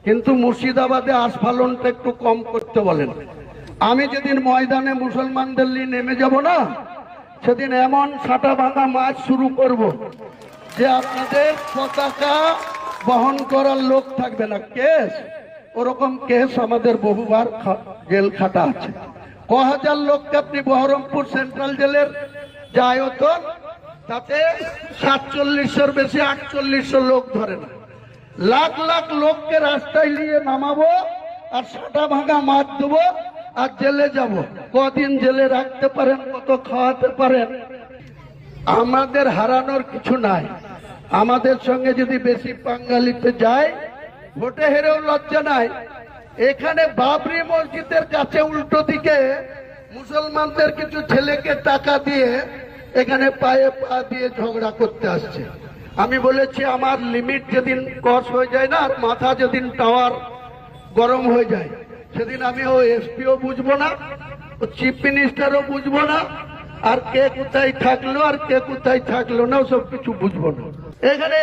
কিন্তু মুর্শিদাবাদে আস্ফালনটা একটু কম করতে বলেন। আমি যেদিন ময়দানে মুসলমানদের নিয়ে নেমে যাব না, সেদিন এমন ছাটা ভাঙা মাছ শুরু করব যে আপনাদের পতাকা বহন করার লোক থাকবে না। কেস ওরকম কেস আমাদের বহুবার জেল খাটা আছে। ক হাজার লোককে আপনি বহরমপুর সেন্ট্রাল জেলের যে আয়তন, তাতে 4700-র বেশি 4800 লোক ধরে না। লাখ লাখ লোককে রাস্তায় নিয়ে নামাবো আর ছাটা ভাঙা মাছ দেবো আর জেলে যাব। কদিন জেলে রাখতে পারেন, কত খাওয়াতে পারেন, আমাদের হারানোর কিছু নাই। আমাদের সঙ্গে যদি বেশি বাঙালিতে যায়, ভোটে হেরেও লজ্জা নাই। এখানে বাবরি মসজিদের কাছে উল্টো দিকে মুসলমানদের কিছু ছেলেকে টাকা দিয়ে এখানে পায়ে পা দিয়ে ঝগড়া করতে আসছে। আমি বলেছি আমার লিমিট যেদিন ক্রস হয়ে যায় না, আর মাথা যেদিন টাওয়ার গরম হয়ে যায়, সেদিন আমি ও এসপিও বুঝবো না, ও চিফ মিনিস্টারও বুঝবো না, আর কে কোথায় থাকলো আর কে কোথায় থাকলো না, সব কিছু বুঝবো না। এখানে